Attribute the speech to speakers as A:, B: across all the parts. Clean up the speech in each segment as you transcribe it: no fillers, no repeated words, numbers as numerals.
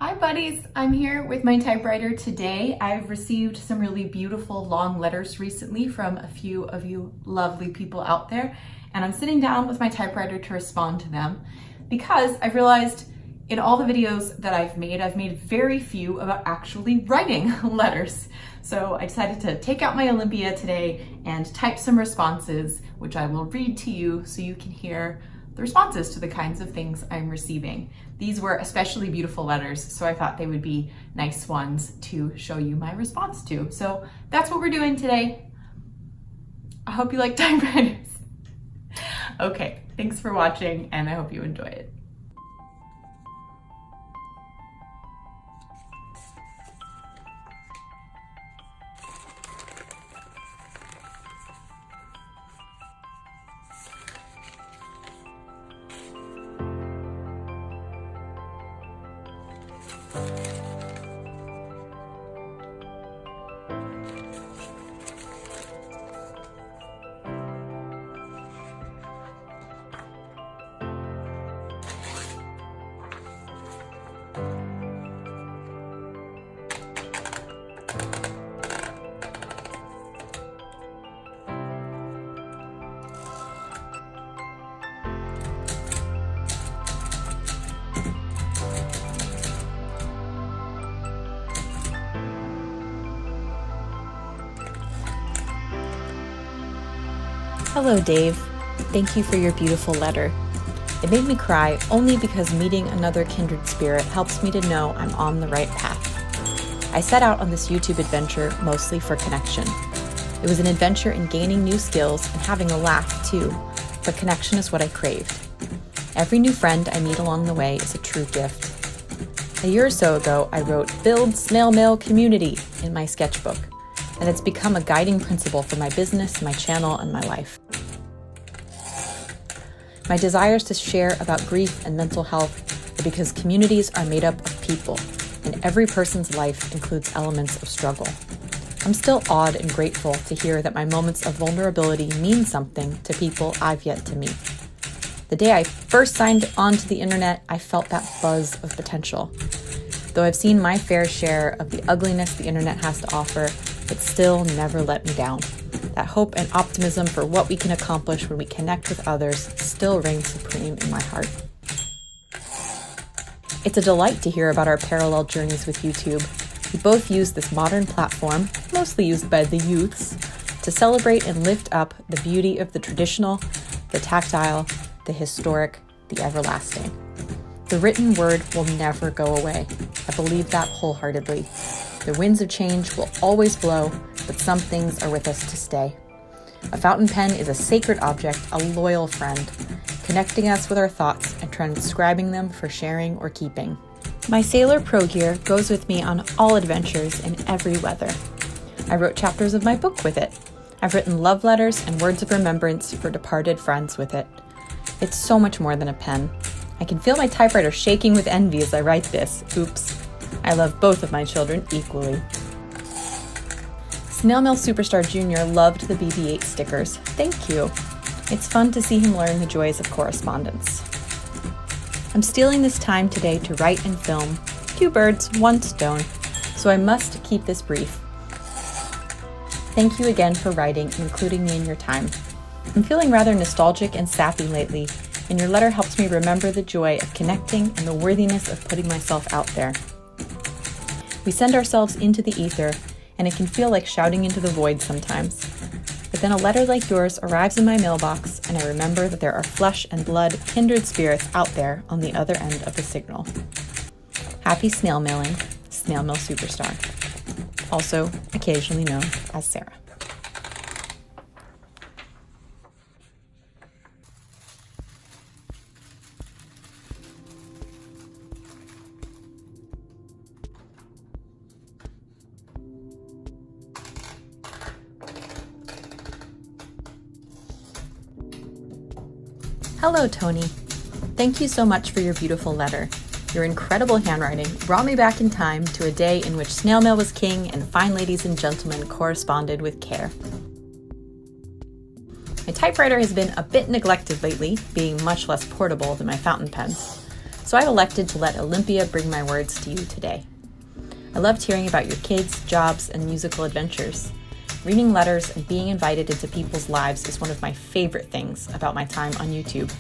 A: Hi buddies, I'm here with my typewriter today. I've received some really beautiful long letters recently from a few of you lovely people out there, and I'm sitting down with my typewriter to respond to them because I've realized in all the videos that I've made very few about actually writing letters. So I decided to take out my Olympia today and type some responses, which I will read to you so you can hear the responses to the kinds of things I'm receiving. These were especially beautiful letters, so I thought they would be nice ones to show you my response to. So that's what we're doing today. I hope you like typewriters. Okay, thanks for watching, and I hope you enjoy it.
B: Hello, Dave. Thank you for your beautiful letter. It made me cry only because meeting another kindred spirit helps me to know I'm on the right path. I set out on this YouTube adventure mostly for connection. It was an adventure in gaining new skills and having a laugh too, but connection is what I craved. Every new friend I meet along the way is a true gift. A year or so ago, I wrote "Build Snail Mail Community" in my sketchbook, and it's become a guiding principle for my business, my channel, and my life. My desires to share about grief and mental health are because communities are made up of people, and every person's life includes elements of struggle. I'm still awed and grateful to hear that my moments of vulnerability mean something to people I've yet to meet. The day I first signed onto the internet, I felt that buzz of potential. Though I've seen my fair share of the ugliness the internet has to offer, it still never let me down. That hope and optimism for what we can accomplish when we connect with others still reigns supreme in my heart. It's a delight to hear about our parallel journeys with YouTube. We both use this modern platform, mostly used by the youths, to celebrate and lift up the beauty of the traditional, the tactile, the historic, the everlasting. The written word will never go away. I believe that wholeheartedly. The winds of change will always blow, but some things are with us to stay. A fountain pen is a sacred object, a loyal friend, connecting us with our thoughts and transcribing them for sharing or keeping. My Sailor Pro Gear goes with me on all adventures in every weather. I wrote chapters of my book with it. I've written love letters and words of remembrance for departed friends with it. It's so much more than a pen. I can feel my typewriter shaking with envy as I write this. Oops. I love both of my children equally. Snail Mail Superstar Jr. loved the BB-8 stickers. Thank you. It's fun to see him learn the joys of correspondence. I'm stealing this time today to write and film. 2 birds, 1 stone, so I must keep this brief. Thank you again for writing and including me in your time. I'm feeling rather nostalgic and sappy lately, and your letter helps me remember the joy of connecting and the worthiness of putting myself out there. We send ourselves into the ether, and it can feel like shouting into the void sometimes. But then a letter like yours arrives in my mailbox, and I remember that there are flesh and blood kindred spirits out there on the other end of the signal. Happy snail mailing, Snail Mail Superstar. Also occasionally known as Sara. Hello, Tony. Thank you so much for your beautiful letter. Your incredible handwriting brought me back in time to a day in which snail mail was king and fine ladies and gentlemen corresponded with care. My typewriter has been a bit neglected lately, being much less portable than my fountain pens. so I've elected to let Olympia bring my words to you today. I loved hearing about your kids, jobs, and musical adventures. Reading letters and being invited into people's lives is one of my favorite things about my time on YouTube.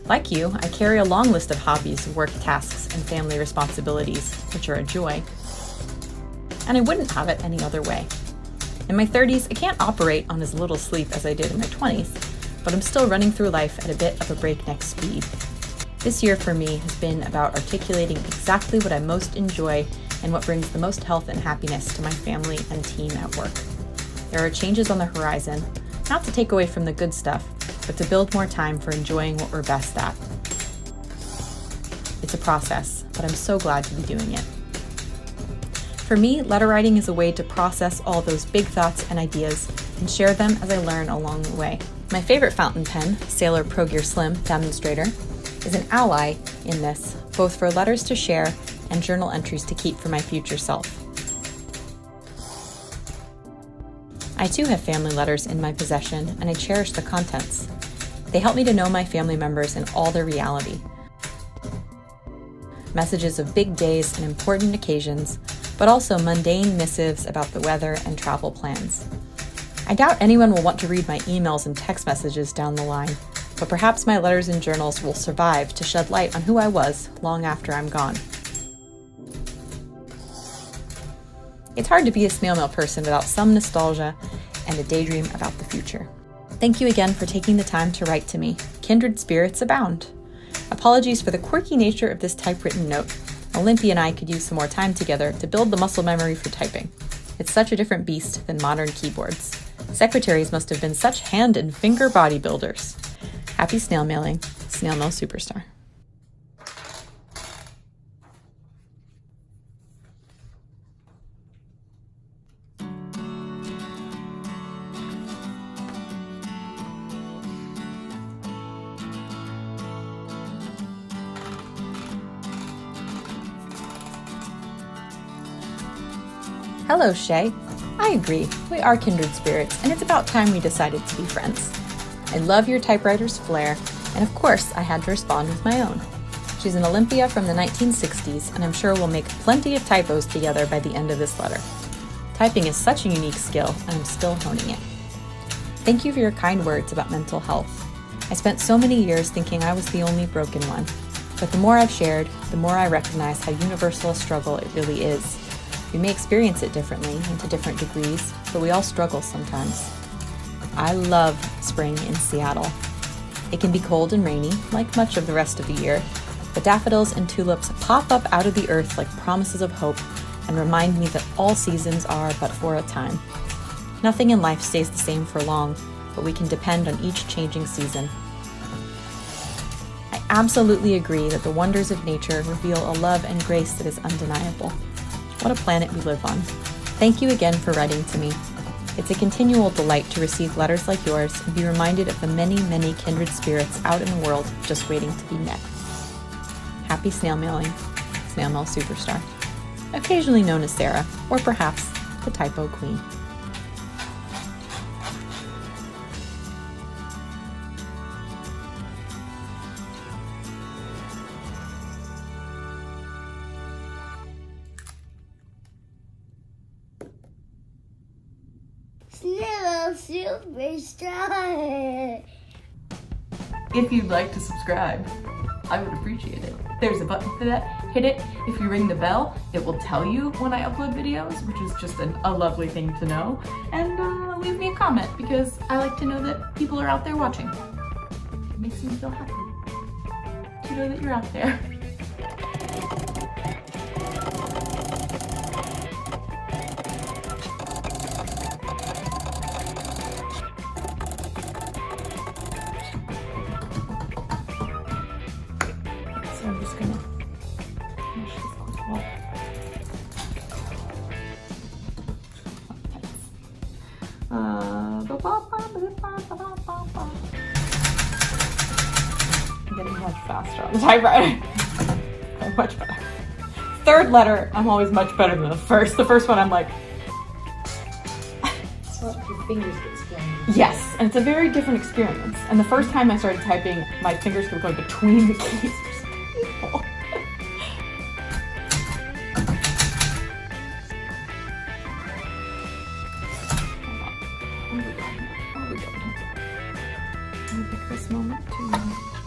B: Like you, I carry a long list of hobbies, work tasks, and family responsibilities, which are a joy. And I wouldn't have it any other way. In my 30s, I can't operate on as little sleep as I did in my 20s, but I'm still running through life at a bit of a breakneck speed. This year for me has been about articulating exactly what I most enjoy and what brings the most health and happiness to my family and team at work. There are changes on the horizon, not to take away from the good stuff, but to build more time for enjoying what we're best at. It's a process, but I'm so glad to be doing it. For me, letter writing is a way to process all those big thoughts and ideas and share them as I learn along the way. My favorite fountain pen, Sailor Pro Gear Slim Demonstrator, is an ally in this, both for letters to share and journal entries to keep for my future self. I too have family letters in my possession, and I cherish the contents. They help me to know my family members in all their reality. Messages of big days and important occasions, but also mundane missives about the weather and travel plans. I doubt anyone will want to read my emails and text messages down the line, but perhaps my letters and journals will survive to shed light on who I was long after I'm gone. It's hard to be a snail mail person without some nostalgia and a daydream about the future. Thank you again for taking the time to write to me. Kindred spirits abound. Apologies for the quirky nature of this typewritten note. Olympia and I could use some more time together to build the muscle memory for typing. It's such a different beast than modern keyboards. Secretaries must have been such hand and finger bodybuilders. Happy snail mailing, Snail Mail Superstar. Hello, Shay. I agree, we are kindred spirits, and it's about time we decided to be friends. I love your typewriter's flair, and of course I had to respond with my own. She's an Olympia from the 1960s, and I'm sure we'll make plenty of typos together by the end of this letter. Typing is such a unique skill, and I'm still honing it. Thank you for your kind words about mental health. I spent so many years thinking I was the only broken one, but the more I've shared, the more I recognize how universal a struggle it really is. We may experience it differently and to different degrees, but we all struggle sometimes. I love spring in Seattle. It can be cold and rainy, like much of the rest of the year, but daffodils and tulips pop up out of the earth like promises of hope and remind me that all seasons are but for a time. Nothing in life stays the same for long, but we can depend on each changing season. I absolutely agree that the wonders of nature reveal a love and grace that is undeniable. What a planet we live on. Thank you again for writing to me. It's a continual delight to receive letters like yours and be reminded of the many, many kindred spirits out in the world just waiting to be met. Happy snail mailing, Snail Mail Superstar. Occasionally known as Sara, or perhaps the Typo Queen.
C: Snail Superstar.
A: If you'd like to subscribe, I would appreciate it. There's a button for that. Hit it. If you ring the bell, it will tell you when I upload videos, which is just a lovely thing to know. And leave me a comment because I like to know that people are out there watching. It makes me feel happy to know that you're out there. So I'm just gonna finish this quick wall. I'm getting much faster on the typewriter. I'm much better. Third letter, I'm always much better than the first. The first one, I'm like...
D: Well, your fingers get stronger.
A: Yes, and it's a very different experience. And the first time I started typing, my fingers were going between the keys. It was painful. Let me pick this moment too.